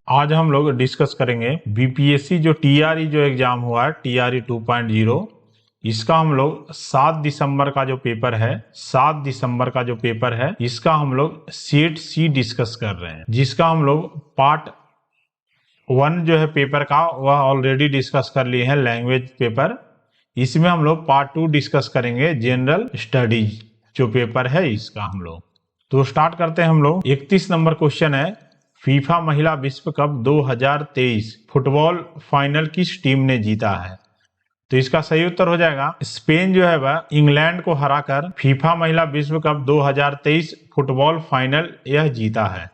आज हम लोग डिस्कस करेंगे बीपीएससी जो टीआरई जो एग्जाम हुआ है टीआरई 2.0, इसका हम लोग 7 दिसंबर का जो पेपर है 7 दिसंबर का जो पेपर है इसका हम लोग सेट सी डिस्कस कर रहे हैं, जिसका हम लोग पार्ट 1 जो है पेपर का वह ऑलरेडी डिस्कस कर लिए हैं, लैंग्वेज पेपर। इसमें हम लोग पार्ट 2 डिस्कस करेंगे, जनरल स्टडीज जो पेपर है इसका हम लोग। तो स्टार्ट करते हैं हम लोग। 31 नंबर क्वेश्चन है, फीफा महिला विश्व कप 2023 फुटबॉल फाइनल किस टीम ने जीता है? तो इसका सही उत्तर हो जाएगा स्पेन जो है वह इंग्लैंड को हराकर फीफा महिला विश्व कप 2023 फुटबॉल फाइनल यह जीता है।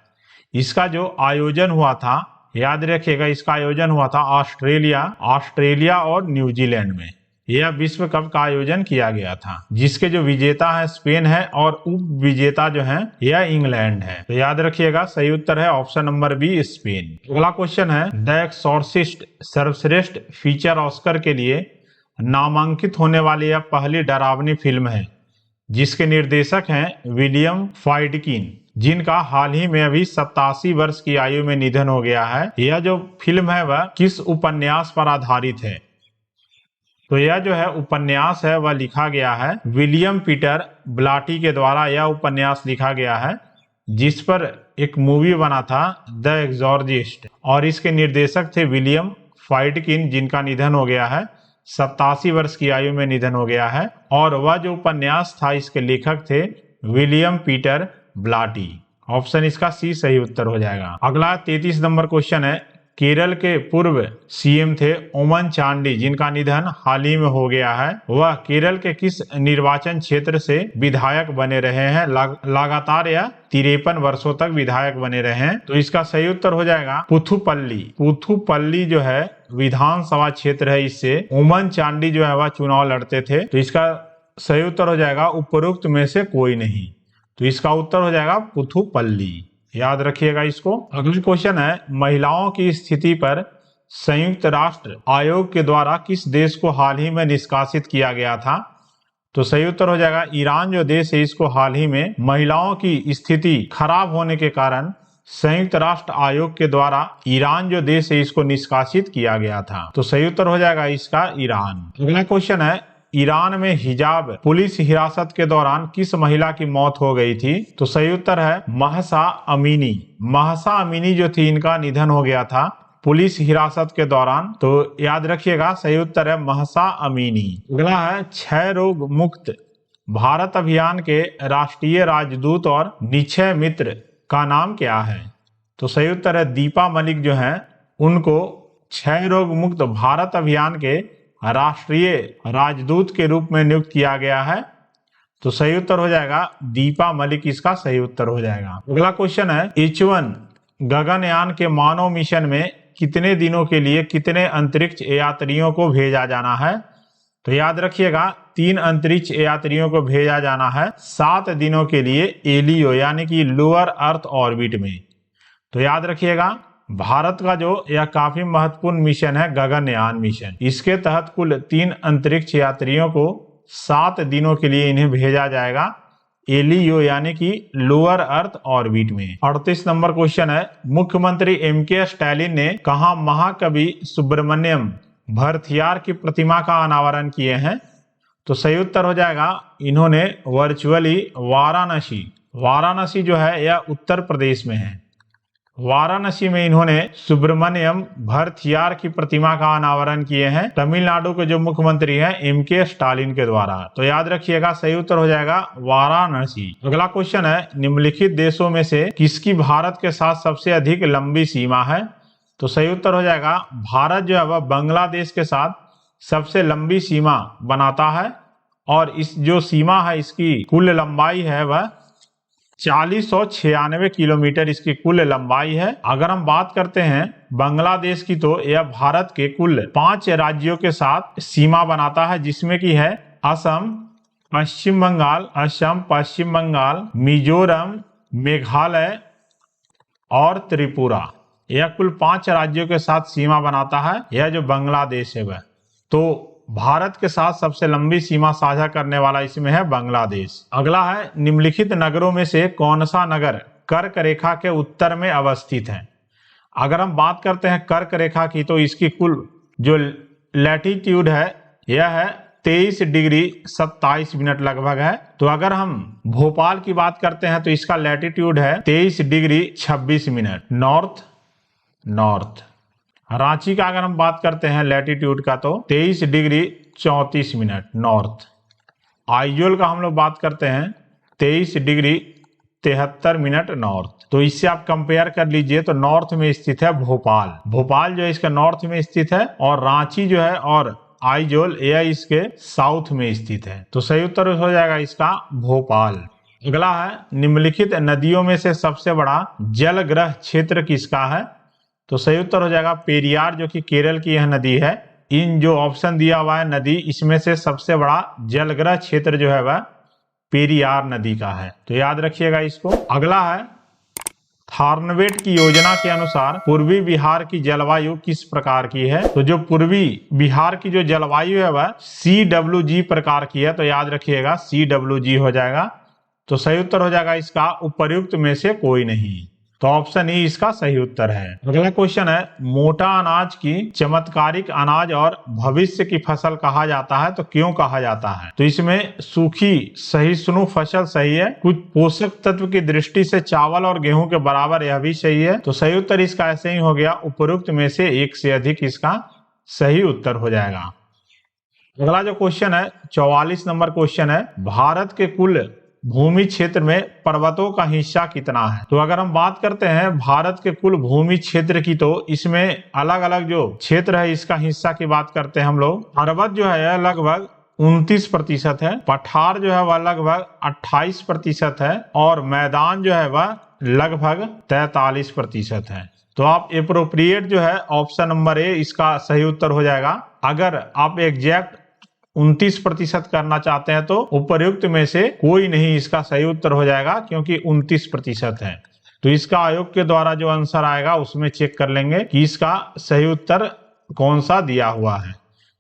इसका जो आयोजन हुआ था, याद रखिएगा, इसका आयोजन हुआ था ऑस्ट्रेलिया और न्यूजीलैंड में। यह विश्व कप का आयोजन किया गया था, जिसके जो विजेता है स्पेन है और उप विजेता जो है यह इंग्लैंड है। तो याद रखिएगा सही उत्तर है ऑप्शन नंबर बी, स्पेन। अगला क्वेश्चन है, द एक्सॉर्सिस्ट सर्वश्रेष्ठ फीचर ऑस्कर के लिए नामांकित होने वाली यह पहली डरावनी फिल्म है, जिसके निर्देशक हैं विलियम फ्राइडकिन, जिनका हाल ही में अभी 87 वर्ष की आयु में निधन हो गया है। यह जो फिल्म है वह किस उपन्यास पर आधारित है? तो यह जो है उपन्यास है वह लिखा गया है विलियम पीटर ब्लाटी के द्वारा। यह उपन्यास लिखा गया है जिस पर एक मूवी बना था, द एक्सॉर्सिस्ट, और इसके निर्देशक थे विलियम फ्राइडकिन, जिनका निधन हो गया है, 87 वर्ष की आयु में निधन हो गया है। और वह जो उपन्यास था इसके लेखक थे विलियम पीटर ब्लाटी। ऑप्शन इसका सी सही उत्तर हो जाएगा। अगला 33 नंबर क्वेश्चन है, केरल के पूर्व सीएम थे ओमन चांडी, जिनका निधन हाल ही में हो गया है। वह केरल के किस निर्वाचन क्षेत्र से विधायक बने रहे हैं? लगातार यह 53 वर्षों तक विधायक बने रहे हैं। तो इसका सही उत्तर हो जाएगा पुथुपल्ली। पुथुपल्ली जो है विधानसभा क्षेत्र है, इससे ओमन चांडी जो है वह चुनाव लड़ते थे। तो इसका सही उत्तर हो जाएगा उपरोक्त में से कोई नहीं। तो इसका उत्तर हो जाएगा पुथुपल्ली, याद रखिएगा इसको। अगला क्वेश्चन है, महिलाओं की स्थिति पर संयुक्त राष्ट्र आयोग के द्वारा किस देश को हाल ही में निष्कासित किया गया था? तो सही उत्तर हो जाएगा ईरान जो देश है, इसको हाल ही में महिलाओं की स्थिति खराब होने के कारण संयुक्त राष्ट्र आयोग के द्वारा ईरान जो देश है इसको निष्कासित किया गया था। तो सही उत्तर हो जाएगा इसका ईरान। अगला क्वेश्चन है, ईरान में हिजाब पुलिस हिरासत के दौरान किस महिला की मौत हो गई थी? तो सही उत्तर है महसा अमीनी। महसा अमीनी जो थी, इनका निधन हो गया था पुलिस हिरासत के दौरान। तो याद रखिएगा सही उत्तर है महसा अमीनी। अगला है, क्षय रोग मुक्त भारत अभियान के राष्ट्रीय राजदूत और निक्षय मित्र का नाम क्या है? तो सही उत्तर है दीपा मलिक जो है, उनको क्षय रोग मुक्त भारत अभियान के राष्ट्रीय राजदूत के रूप में नियुक्त किया गया है। तो सही उत्तर हो जाएगा दीपा मलिक, इसका सही उत्तर हो जाएगा। अगला क्वेश्चन है, H1 गगनयान के मानव मिशन में कितने दिनों के लिए कितने अंतरिक्ष यात्रियों को भेजा जाना है? तो याद रखिएगा 3 अंतरिक्ष यात्रियों को भेजा जाना है 7 दिनों के लिए एलियो यानी कि लोअर अर्थ ऑर्बिट में। तो याद रखिएगा भारत का जो यह काफी महत्वपूर्ण मिशन है गगनयान मिशन, इसके तहत कुल 3 अंतरिक्ष यात्रियों को 7 दिनों के लिए इन्हें भेजा जाएगा एलियो यानी कि लोअर अर्थ ऑर्बिट में। 38 नंबर क्वेश्चन है, मुख्यमंत्री एमके स्टालिन ने कहां महाकवि सुब्रमण्यम भरथियार की प्रतिमा का अनावरण किए हैं? तो सही उत्तर हो जाएगा इन्होंने वर्चुअली वाराणसी जो है यह उत्तर प्रदेश में है, वाराणसी में इन्होंने सुब्रमण्यम भरथियार की प्रतिमा का अनावरण किए हैं, तमिलनाडु के जो मुख्यमंत्री हैं एमके स्टालिन के द्वारा। तो याद रखिएगा सही उत्तर हो जाएगा वाराणसी। अगला क्वेश्चन है, निम्नलिखित देशों में से किसकी भारत के साथ सबसे अधिक लंबी सीमा है? तो सही उत्तर हो जाएगा भारत जो है वह बांग्लादेश के साथ सबसे लंबी सीमा बनाता है, और इस जो सीमा है इसकी कुल लंबाई है वह 4096 किलोमीटर इसकी कुल लंबाई है। अगर हम बात करते हैं बांग्लादेश की, तो यह भारत के कुल 5 राज्यों के साथ सीमा बनाता है, जिसमें की है असम, पश्चिम बंगाल, मिजोरम, मेघालय और त्रिपुरा। यह कुल 5 राज्यों के साथ सीमा बनाता है यह जो बांग्लादेश है वह। तो भारत के साथ सबसे लंबी सीमा साझा करने वाला इसमें है बांग्लादेश। अगला है, निम्नलिखित नगरों में से कौन सा नगर कर्क रेखा के उत्तर में अवस्थित है? अगर हम बात करते हैं कर्क रेखा की तो इसकी कुल जो लैटिट्यूड है यह है 23 डिग्री 27 मिनट लगभग है। तो अगर हम भोपाल की बात करते हैं तो इसका लैटिट्यूड है 23 डिग्री 26 मिनट नॉर्थ। रांची का अगर हम बात करते हैं लैटिट्यूड का तो 23 डिग्री 34 मिनट नॉर्थ। आइजोल का हम लोग बात करते हैं 23 डिग्री 73 मिनट नॉर्थ। तो इससे आप कंपेयर कर लीजिए तो नॉर्थ में स्थित है भोपाल जो है इसका नॉर्थ में स्थित है और रांची जो है और आइजोल यह इसके साउथ में स्थित है। तो सही उत्तर हो जाएगा इसका भोपाल। अगला है निम्नलिखित नदियों में से सबसे बड़ा जलग्रह क्षेत्र किसका है? तो सही उत्तर हो जाएगा पेरियार, जो कि केरल की यह नदी है। इन जो ऑप्शन दिया हुआ है नदी, इसमें से सबसे बड़ा जलग्रह क्षेत्र जो है वह पेरियार नदी का है। तो याद रखिएगा इसको। अगला है थार्नवेट की योजना के अनुसार पूर्वी बिहार की जलवायु किस प्रकार की है? तो जो पूर्वी बिहार की जो जलवायु है वह CWG प्रकार की है। तो याद रखिएगा CWG हो जाएगा। तो सही उत्तर हो जाएगा इसका उपर्युक्त में से कोई नहीं। तो ऑप्शन ई इसका सही उत्तर है। अगला क्वेश्चन है मोटा अनाज की चमत्कारिक अनाज और भविष्य की फसल कहा जाता है, तो क्यों कहा जाता है? तो इसमें सूखी सहिष्णु फसल सही है। कुछ पोषक तत्व की दृष्टि से चावल और गेहूं के बराबर यह भी सही है। तो सही उत्तर इसका ऐसे ही हो गया, उपरोक्त में से एक से अधिक इसका सही उत्तर हो जाएगा। अगला जो क्वेश्चन है 44 नंबर क्वेश्चन है भारत के कुल भूमि क्षेत्र में पर्वतों का हिस्सा कितना है? तो अगर हम बात करते हैं भारत के कुल भूमि क्षेत्र की तो इसमें अलग अलग जो क्षेत्र है इसका हिस्सा की बात करते हैं हम लोग। पर्वत जो है लगभग 29% है, पठार जो है वह लगभग 28% है और मैदान जो है वह लगभग 43% है। तो आप एप्रोप्रिएट जो है ऑप्शन नंबर ए इसका सही उत्तर हो जाएगा। अगर आप एग्जैक्ट 29% करना चाहते हैं तो उपर्युक्त में से कोई नहीं इसका सही उत्तर हो जाएगा, क्योंकि 29% है। तो इसका आयोग के द्वारा जो आंसर आएगा उसमें चेक कर लेंगे कि इसका सही उत्तर कौन सा दिया हुआ है,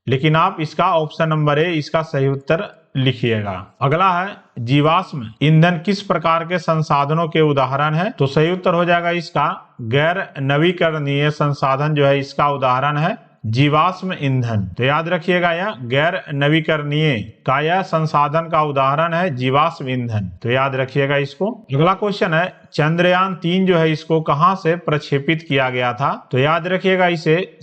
लेकिन आप इसका ऑप्शन नंबर ए इसका सही उत्तर लिखिएगा। अगला है जीवाश्म ईंधन किस प्रकार के संसाधनों के उदाहरण है? तो सही उत्तर हो जाएगा इसका गैर नवीकरणीय संसाधन जो है इसका उदाहरण है जीवाश्म ईंधन। तो याद रखिएगा यह गैर नवीकरणीय का यह संसाधन का उदाहरण है जीवाश्म ईंधन। तो याद रखिएगा इसको। अगला क्वेश्चन है चंद्रयान 3 जो है इसको कहां से प्रक्षेपित किया गया था? तो याद रखिएगा इसे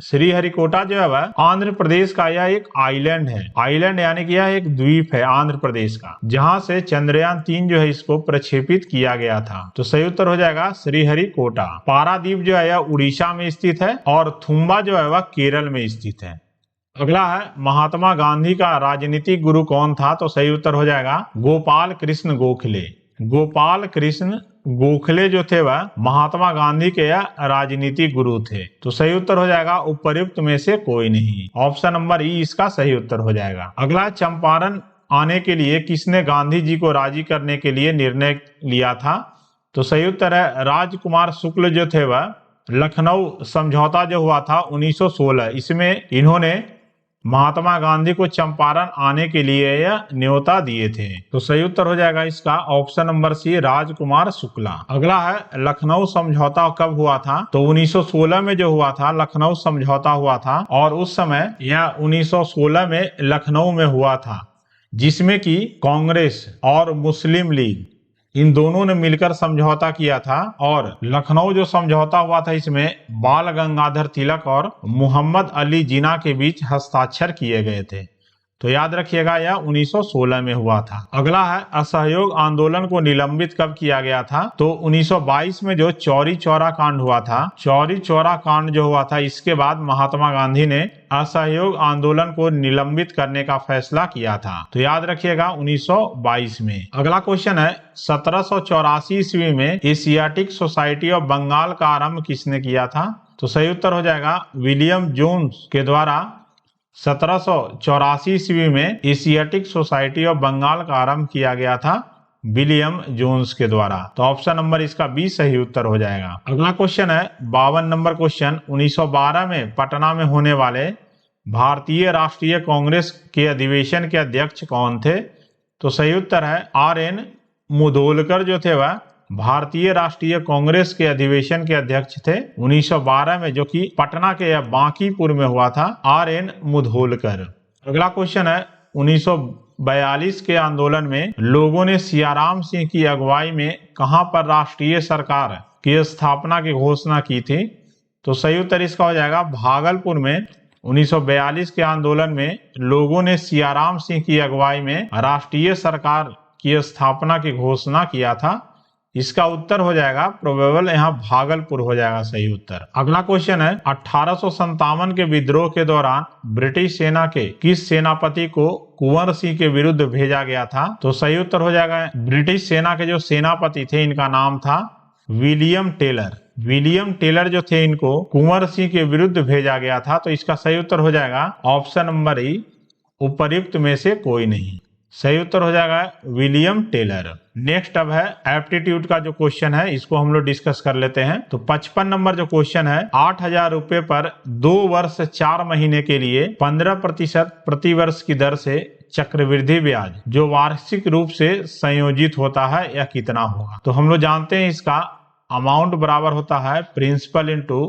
श्रीहरिकोटा जो है वह आंध्र प्रदेश का यह एक आइलैंड है। आइलैंड यानी कि यह एक द्वीप है आंध्र प्रदेश का, जहां से चंद्रयान 3 जो है इसको प्रक्षेपित किया गया था। तो सही उत्तर हो जाएगा श्रीहरिकोटा। पारादीप जो है यह उड़ीसा में स्थित है और थुम्बा जो है वह केरल में स्थित है। अगला है महात्मा गांधी का राजनीतिक गुरु कौन था? तो सही उत्तर हो जाएगा गोपाल कृष्ण गोखले। गोपाल कृष्ण गोखले जो थे वह महात्मा गांधी के राजनीतिक गुरु थे। तो सही उत्तर हो जाएगा उपर्युक्त में से कोई नहीं। ऑप्शन नंबर ई इसका सही उत्तर हो जाएगा। अगला चंपारण आने के लिए किसने गांधी जी को राजी करने के लिए निर्णय लिया था? तो सही उत्तर है राजकुमार शुक्ल जो थे वह लखनऊ समझौता जो हुआ था 1916, इसमें इन्होंने महात्मा गांधी को चंपारण आने के लिए यह न्योता दिए थे। तो सही उत्तर हो जाएगा इसका ऑप्शन नंबर सी राजकुमार शुक्ला। अगला है लखनऊ समझौता कब हुआ था? तो 1916 में जो हुआ था लखनऊ समझौता हुआ था और उस समय यह 1916 में लखनऊ में हुआ था, जिसमें कि कांग्रेस और मुस्लिम लीग इन दोनों ने मिलकर समझौता किया था। और लखनऊ जो समझौता हुआ था इसमें बाल गंगाधर तिलक और मोहम्मद अली जिन्ना के बीच हस्ताक्षर किए गए थे। तो याद रखिएगा यह 1916 में हुआ था। अगला है असहयोग आंदोलन को निलंबित कब किया गया था? तो 1922 में जो चौरी चौरा कांड हुआ था, चौरी चौरा कांड जो हुआ था इसके बाद महात्मा गांधी ने असहयोग आंदोलन को निलंबित करने का फैसला किया था। तो याद रखिएगा 1922 में। अगला क्वेश्चन है 1784 ईस्वी में एशियाटिक सोसाइटी ऑफ बंगाल का आरंभ किसने किया था? तो सही उत्तर हो जाएगा विलियम जोन्स के द्वारा 1784 ईस्वी में एशियाटिक सोसाइटी ऑफ बंगाल का आरंभ किया गया था विलियम जोन्स के द्वारा। तो ऑप्शन नंबर इसका बी सही उत्तर हो जाएगा। अगला क्वेश्चन है 52 नंबर क्वेश्चन 1912 में पटना में होने वाले भारतीय राष्ट्रीय कांग्रेस के अधिवेशन के अध्यक्ष कौन थे? तो सही उत्तर है RN मुधोलकर जो थे वह भारतीय राष्ट्रीय कांग्रेस के अधिवेशन के अध्यक्ष थे 1912 में, जो कि पटना के बांकीपुर में हुआ था, RN मुधोलकर। अगला क्वेश्चन है 1942 के आंदोलन में लोगों ने सियाराम सिंह की अगुवाई में कहां पर राष्ट्रीय सरकार की स्थापना की घोषणा की थी? तो सही उत्तर इसका हो जाएगा भागलपुर में। 1942 के आंदोलन में लोगों ने सियाराम सिंह की अगुवाई में राष्ट्रीय सरकार की स्थापना की घोषणा किया था। इसका उत्तर हो जाएगा प्रोबेबल यहाँ भागलपुर हो जाएगा सही उत्तर। अगला क्वेश्चन है 1857 के विद्रोह के दौरान ब्रिटिश सेना के किस सेनापति को कुंवर सिंह के विरुद्ध भेजा गया था? तो सही उत्तर हो जाएगा ब्रिटिश सेना के जो सेनापति थे इनका नाम था विलियम टेलर। विलियम टेलर जो थे इनको कुंवर सिंह के विरुद्ध भेजा गया था। तो इसका सही उत्तर हो जाएगा ऑप्शन नंबर ई, उपर्युक्त में से कोई नहीं। सही उत्तर हो जाएगा विलियम टेलर। नेक्स्ट अब है एप्टीट्यूड का जो क्वेश्चन है, इसको हम लोग डिस्कस कर लेते हैं। तो 55 नंबर जो क्वेश्चन है, 8,000 रुपए पर 2 वर्ष 4 महीने के लिए 15% प्रति वर्ष की दर से चक्रवृद्धि ब्याज जो वार्षिक रूप से संयोजित होता है यह कितना होगा? तो हम लोग जानते हैं इसका अमाउंट बराबर होता है principal into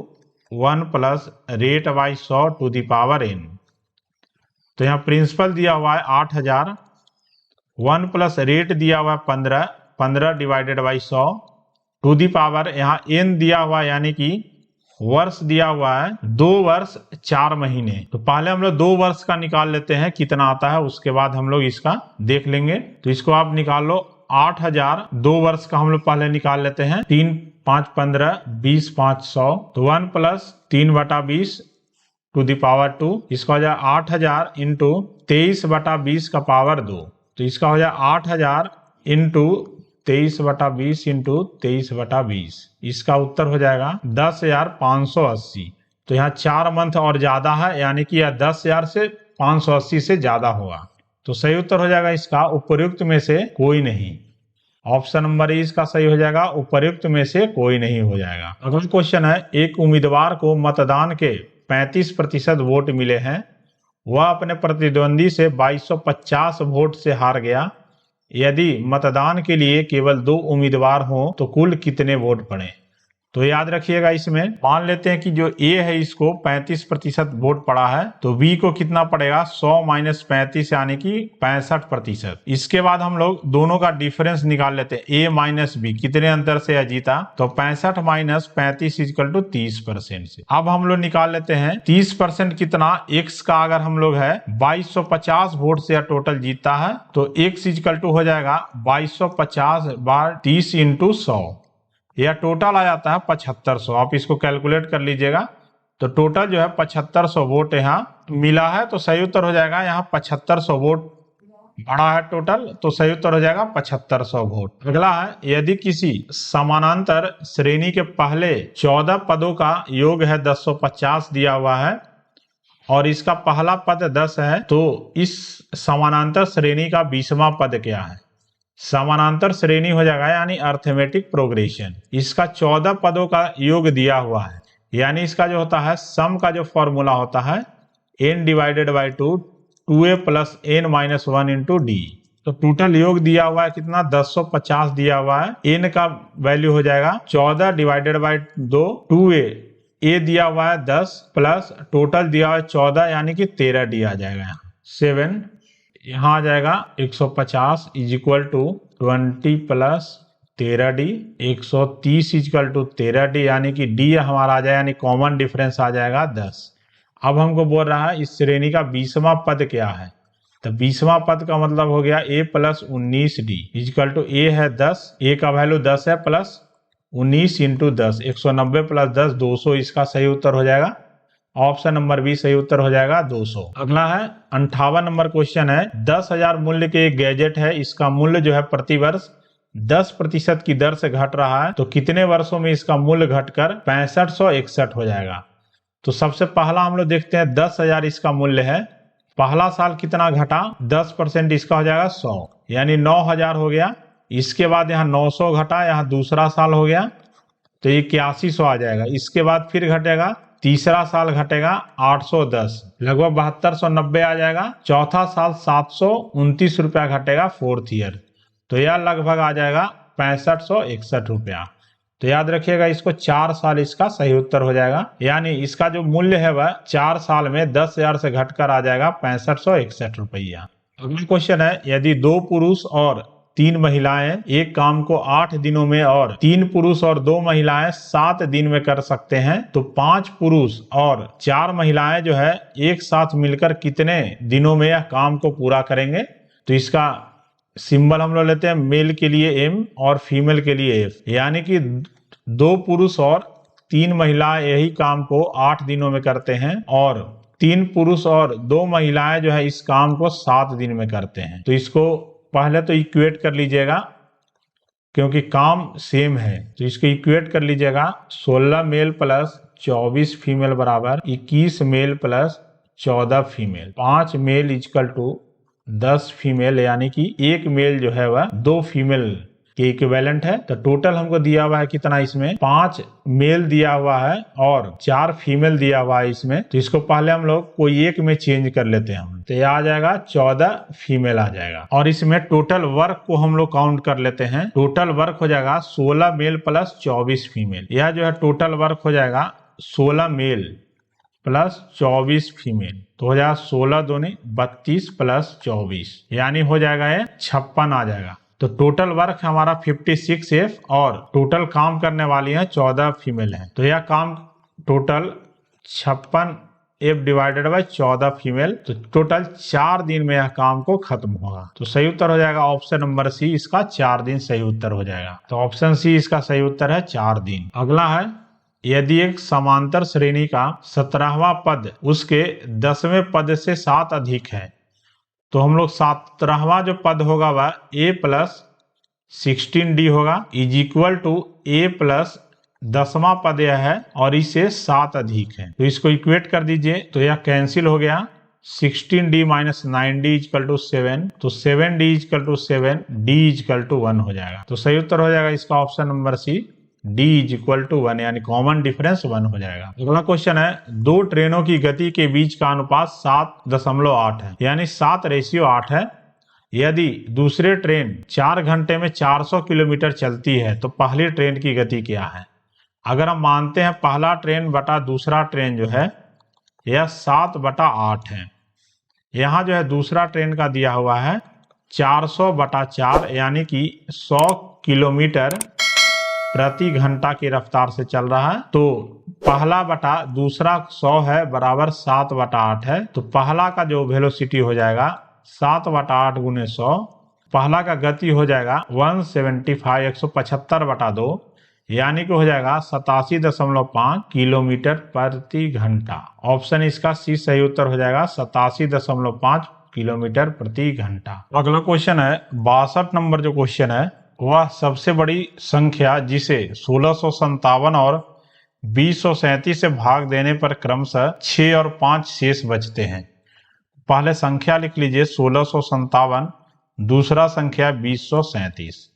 1 plus rate by 100 to the power n। तो यहाँ प्रिंसिपल दिया हुआ है 8,000, 1 प्लस रेट दिया हुआ है 15 divided by 100 to the power यहाँ n दिया हुआ है, यानी कि वर्ष दिया हुआ है 2 वर्ष 4 महीने। तो पहले हम लोग 2 वर्ष का निकाल लेते हैं कितना आता है, उसके बाद हम लोग इसका देख लेंगे। तो इसको आप निकाल लो, 8,000 2 वर्ष का हम लोग पहले निकाल लेते हैं। 3 5 15 20 5 100, तो 1 प्लस 3/20 टू दी पावर 2। इसका हो जाए 8,000 इंटू 23/20 का पावर 2। तो इसका हो जाए 8,000 इंटू 23/20 इंटू 23/20। इसका उत्तर हो जाएगा 10,580। तो यहाँ 4 मंथ और ज्यादा है, यानी कि यह 10,000 से 580 से ज्यादा होगा। तो सही उत्तर हो जाएगा इसका उपर्युक्त में से कोई नहीं। ऑप्शन नंबर ई इसका सही हो जाएगा, उपर्युक्त में से कोई नहीं हो जाएगा। अगला क्वेश्चन है, एक उम्मीदवार को मतदान के 35% वोट मिले हैं, वह अपने प्रतिद्वंदी से 2250 वोट से हार गया। यदि मतदान के लिए केवल 2 उम्मीदवार हों तो कुल कितने वोट पड़े? तो याद रखिएगा, इसमें मान लेते हैं कि जो ए है इसको 35% वोट पड़ा है, तो बी को कितना पड़ेगा 100 माइनस 35 यानी कि 65%। इसके बाद हम लोग दोनों का डिफरेंस निकाल लेते हैं, ए माइनस बी कितने अंतर से यह जीता, तो 65 माइनस 35 इक्वल टू 30% से। अब हम लोग निकाल लेते हैं 30% कितना, एक्स का अगर हम लोग है 2250 वोट से यह टोटल जीतता है, तो एक्स इक्वल टू हो जाएगा 2250 बार 30 इंटू 100, यह टोटल आ जाता है 7500। आप इसको कैलकुलेट कर लीजिएगा। तो टोटल जो है 7500 वोट यहाँ मिला है, तो सही उत्तर हो जाएगा यहाँ 7500 वोट बढ़ा है टोटल, तो सही उत्तर हो जाएगा 7500 वोट। अगला है, यदि किसी समानांतर श्रेणी के पहले 14 पदों का योग है 1050 दिया हुआ है और इसका पहला पद 10 है, तो इस समानांतर श्रेणी का 20वां पद क्या है? समानांतर श्रेणी हो जाएगा यानी अर्थमेटिक प्रोग्रेशन। इसका 14 पदों का योग दिया हुआ है, यानी इसका जो होता है सम का जो फॉर्मूला होता है n divided by 2 2a plus n minus 1 into D. तो टोटल योग दिया हुआ है कितना 1050 दिया हुआ है, n का वैल्यू हो जाएगा 14 डिवाइडेड बाई 2 2a, a दिया हुआ है 10 प्लस टोटल दिया हुआ है 14 यानी कि 13 डी आ जाएगा, यहाँ 7 यहाँ आ जाएगा 150 is equal to 20 plus 13d, 130 equal to 13d यानी कि d हमारा आ जाएगा, यानी कॉमन डिफरेंस आ जाएगा 10। अब हमको बोल रहा है इस श्रेणी का 20वां पद क्या है, तो 20वां पद का मतलब हो गया a plus 19d equal to a है 10, a का वैल्यू 10 है प्लस 19 इंटू 10, 190 प्लस 10 200। इसका सही उत्तर हो जाएगा ऑप्शन नंबर बी सही उत्तर हो जाएगा 200। अगला है 58 नंबर क्वेश्चन है, 10,000 मूल्य के एक गैजेट है, इसका मूल्य जो है प्रति वर्ष 10% की दर से घट रहा है, तो कितने वर्षों में इसका मूल्य घटकर 6561 हो जाएगा? तो सबसे पहला हम लोग देखते हैं 10,000 इसका मूल्य है, पहला साल कितना घटा 10%, इसका हो जाएगा 100 यानी 9,000 हो गया। इसके बाद यहाँ 900 घटा, यहाँ दूसरा साल हो गया तो 8100 आ जाएगा। इसके बाद फिर घटेगा, तीसरा साल घटेगा 810, लगभग 7290 आ जाएगा। चौथा साल 729 रुपया घटेगा 4th ईयर, तो यह लगभग आ जाएगा ₹6561। तो याद रखिएगा इसको 4 साल इसका सही उत्तर हो जाएगा, यानी इसका जो मूल्य है वह 4 साल में 10,000 से घटकर आ जाएगा ₹6561। अगला क्वेश्चन है, यदि 2 पुरुष और 3 महिलाएं एक काम को 8 दिनों में और 3 पुरुष और 2 महिलाएं 7 दिन में कर सकते हैं, तो 5 पुरुष और 4 महिलाएं जो है एक साथ मिलकर कितने दिनों में यह काम को पूरा करेंगे। तो इसका सिंबल हम लोग लेते हैं मेल के लिए M और फीमेल के लिए F, यानी कि 2 पुरुष और 3 महिलाएं यही काम को 8 दिनों में करते हैं और 3 पुरुष और 2 महिलाएं जो है इस काम को 7 दिन में करते हैं। तो इसको पहले तो इक्वेट कर लीजिएगा, क्योंकि काम सेम है तो इसको इक्वेट कर लीजिएगा। 16 मेल प्लस 24 फीमेल बराबर 21 male plus 14 female. 5 male equal to 10 female, यानी कि 1 मेल जो है वह 2 फीमेल के इक्विवेलेंट है। तो टोटल हमको दिया हुआ है कितना, इसमें 5 मेल दिया हुआ है और 4 फीमेल दिया हुआ है इसमें। तो इसको पहले हम लोग कोई एक में चेंज कर लेते हैं, तो यह आ जाएगा 14 फीमेल आ जाएगा। और इसमें टोटल वर्क को हम लोग काउंट कर लेते हैं। टोटल वर्क हो जाएगा 16 मेल प्लस 24 फीमेल। यह जो है टोटल वर्क हो जाएगा 16 मेल प्लस 24 फीमेल, तो हो जाएगा 16 दूनी 32 प्लस 24, यानी हो जाएगा ये 56 आ जाएगा। तो टोटल वर्क हमारा 56F और टोटल काम करने वाली है 14 फीमेल है। तो यह काम total 56F divided by 14 female, तो टोटल 4 दिन में यह काम को खत्म होगा। तो सही उत्तर हो जाएगा ऑप्शन नंबर सी, इसका 4 दिन सही उत्तर हो जाएगा। तो ऑप्शन सी इसका सही उत्तर है 4 दिन। अगला है, यदि एक समांतर श्रेणी का 17वां पद उसके 10वें पद से 7 अधिक है, तो हम लोग 17वां जो पद होगा वह a प्लस 16d होगा is equal to a plus 10वां पद यह है और इससे 7 अधिक है। तो इसको इक्वेट कर दीजिए, तो यह कैंसिल हो गया। 16d minus 9d equal to 7, तो 7d equal to 7, d equal to 1 हो जाएगा। तो सही उत्तर हो जाएगा इसका option number C, d is equal to 1, यानी कॉमन डिफरेंस 1 हो जाएगा। अगला क्वेश्चन है, 2 ट्रेनों की गति के बीच का अनुपात 7.8 है, यानी 7:8 है। यदि दूसरे ट्रेन 4 घंटे में 400 किलोमीटर चलती है, तो पहली ट्रेन की गति क्या है। अगर हम मानते हैं पहला ट्रेन बटा दूसरा ट्रेन जो है यह 7/8 है। यहाँ जो है दूसरा ट्रेन का दिया हुआ है 400/4, यानी कि 100 किलोमीटर प्रति घंटा की रफ्तार से चल रहा है। तो पहला बटा दूसरा 100 है बराबर 7/8 है। तो पहला का जो वेलोसिटी हो जाएगा 7/8 गुने 100, पहला का गति हो जाएगा 175/2, यानी कि हो जाएगा 87.5 किलोमीटर प्रति घंटा। ऑप्शन इसका सी सही उत्तर हो जाएगा, 87.5 किलोमीटर प्रति घंटा। अगला क्वेश्चन है 62 नंबर जो क्वेश्चन है वह सबसे बड़ी संख्या जिसे 1657 और 2037 से भाग देने पर क्रमशः 6 और 5 शेष बचते हैं। पहले संख्या लिख लीजिए 1657, दूसरा संख्या 2037।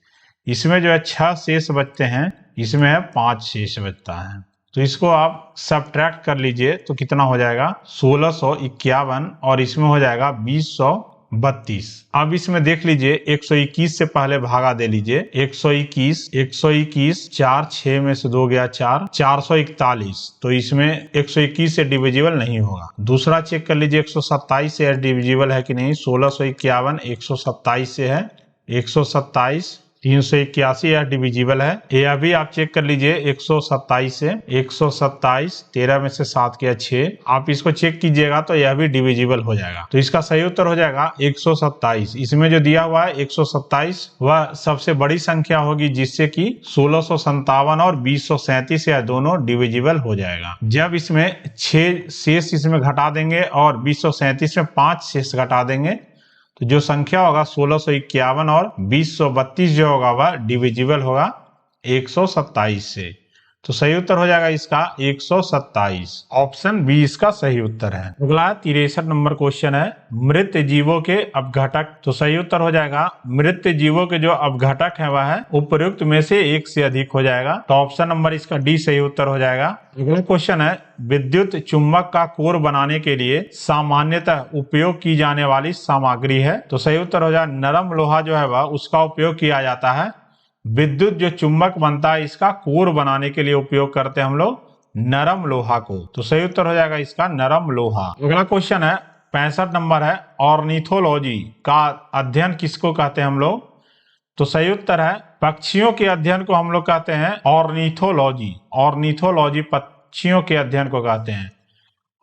इसमें जो है 6 शेष बचते हैं, इसमें है 5 शेष बचता है। तो इसको आप सब्ट्रैक्ट कर लीजिए, तो कितना हो जाएगा 1651 और इसमें हो जाएगा 2032। अब इसमें देख लीजिए 121 से पहले भागा दे लीजिए। 121 4 6 में से 2 गया 4, 441। तो इसमें 121 से डिविजिबल नहीं होगा। दूसरा चेक कर लीजिए 127 से डिविजिबल है कि नहीं। 1651 127 से है, 127 381 यह डिविजिबल है। यह भी आप चेक कर लीजिए 127 से, 127 13 में से 7 किया 6, आप इसको चेक कीजिएगा तो यह भी डिविजिबल हो जाएगा। तो इसका सही उत्तर हो जाएगा 127। इसमें जो दिया हुआ है 127 वह सबसे बड़ी संख्या होगी जिससे कि 1657 और 2037 यह दोनों डिविजिबल हो जाएगा। जब इसमें 6 शेष इसमें घटा देंगे और 2037 में 5 शेष घटा देंगे, तो जो संख्या होगा 1651 और 2032 जो होगा वह डिविजिबल होगा 127 से। तो सही उत्तर हो जाएगा इसका 127। ऑप्शन बी इसका सही उत्तर है। अगला 63 नंबर क्वेश्चन है, मृत जीवों के अपघटक। तो सही उत्तर हो जाएगा मृत जीवों के जो अपघटक है वह है उपर्युक्त में से एक से अधिक हो जाएगा। तो ऑप्शन नंबर इसका डी सही उत्तर हो जाएगा। अगला क्वेश्चन है, विद्युत चुंबक का कोर बनाने के लिए सामान्यतः उपयोग की जाने वाली सामग्री है। तो सही उत्तर हो जाएगा नरम लोहा जो है वह उसका उपयोग किया जाता है विद्युत जो चुंबक बनता है इसका कोर बनाने के लिए उपयोग करते हैं हम लोग नरम लोहा को। तो सही उत्तर हो जाएगा इसका नरम लोहा। अगला क्वेश्चन है 65 नंबर है, ऑर्निथोलॉजी का अध्ययन किसको कहते हैं हम लोग? तो सही उत्तर है पक्षियों के अध्ययन को हम लोग कहते हैं ऑर्निथोलॉजी। ऑर्निथोलॉजी पक्षियों के अध्ययन को कहते हैं।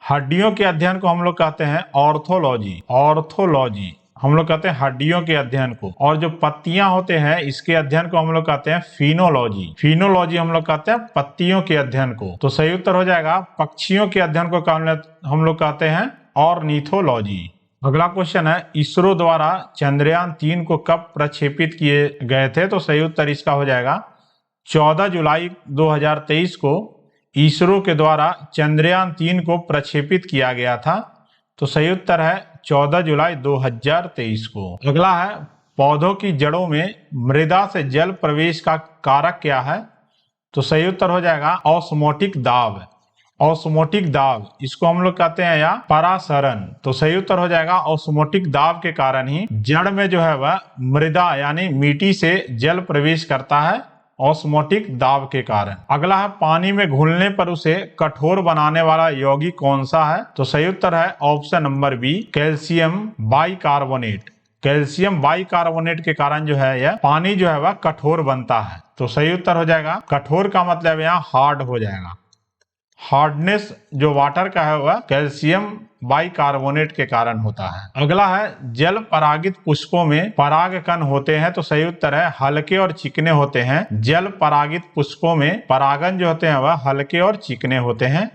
हड्डियों के अध्ययन को हम लोग कहते हैं ऑर्थोलॉजी। ऑर्थोलॉजी हम लोग कहते हैं हड्डियों के अध्ययन को। और जो पत्तियां होते हैं इसके अध्ययन को हम लोग कहते हैं फिनोलॉजी। फिनोलॉजी हम लोग कहते हैं पत्तियों के अध्ययन को। तो सही उत्तर हो जाएगा पक्षियों के अध्ययन को हम लोग कहते हैं ऑर्निथोलॉजी। अगला क्वेश्चन है इसरो द्वारा चंद्रयान 3 को कब प्रक्षेपित किए गए थे? तो सही उत्तर इसका हो जाएगा 14 जुलाई 2023 को इसरो के द्वारा चंद्रयान 3 को प्रक्षेपित किया गया था। तो सही उत्तर है 14 जुलाई 2023 को। अगला है पौधों की जड़ों में मृदा से जल प्रवेश का कारक क्या है? तो सही उत्तर हो जाएगा ऑस्मोटिक दाब। ऑस्मोटिक दाब इसको हम लोग कहते हैं या परासरण। तो सही उत्तर हो जाएगा ऑस्मोटिक दाब के कारण ही जड़ में जो है वह मृदा यानी मिट्टी से जल प्रवेश करता है ऑस्मोटिक दाब के कारण। अगला है पानी में घुलने पर उसे कठोर बनाने वाला यौगिक कौन सा है? तो सही उत्तर है option number B calcium bicarbonate. Calcium bicarbonate के कारण जो है यह पानी जो है वह कठोर बनता है। तो सही उत्तर हो जाएगा कठोर का मतलब यहाँ हार्ड हो जाएगा। हार्डनेस जो वाटर का है वह कैल्शियम बाइकार्बोनेट के कारण होता है। अगला है जल परागित पुष्पों में पराग कण होते हैं। तो सही उत्तर है हल्के और चिकने होते हैं। जल परागित पुष्पों में परागन जो होते हैं वह हल्के और चिकने होते हैं।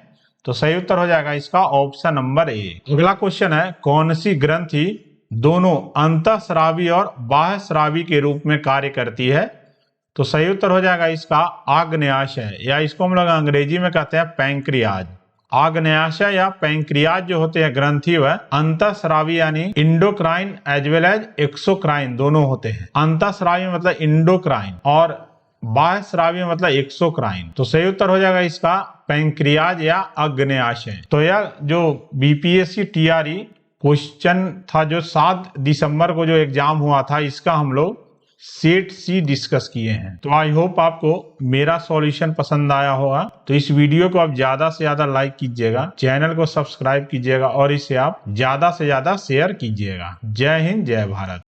तो सही उत्तर हो जाएगा इसका ऑप्शन नंबर ए। अगला क्वेश्चन है कौन सी ग्रंथि दोनों अंतःस्रावी और बाह्यस्रावी के रूप में कार्य करती है? तो सही उत्तर हो जाएगा इसका आग्नेयाशय, या इसको हम लोग अंग्रेजी में कहते हैं पैंक्रियाज। आग्नेयाशय या पैंक्रियाज जो होते हैं ग्रंथि वह अंतःस्रावी यानी endocrine as well as exocrine दोनों होते हैं। अंतःस्रावी मतलब इंडोक्राइन और बाह्यस्रावी मतलब एक्सोक्राइन। तो सही उत्तर हो जाएगा इसका पैंक्रियाज या आग्नेयाशय। तो यह जो बीपीएससी टीआरई क्वेश्चन था जो 7 दिसंबर को जो एग्जाम हुआ था इसका हम लोग सेट सी डिस्कस किए हैं। तो आई होप आपको मेरा सॉल्यूशन पसंद आया होगा। तो इस वीडियो को आप ज्यादा से ज्यादा लाइक कीजिएगा, चैनल को सब्सक्राइब कीजिएगा और इसे आप ज्यादा से ज्यादा शेयर कीजिएगा। जय हिंद, जय भारत।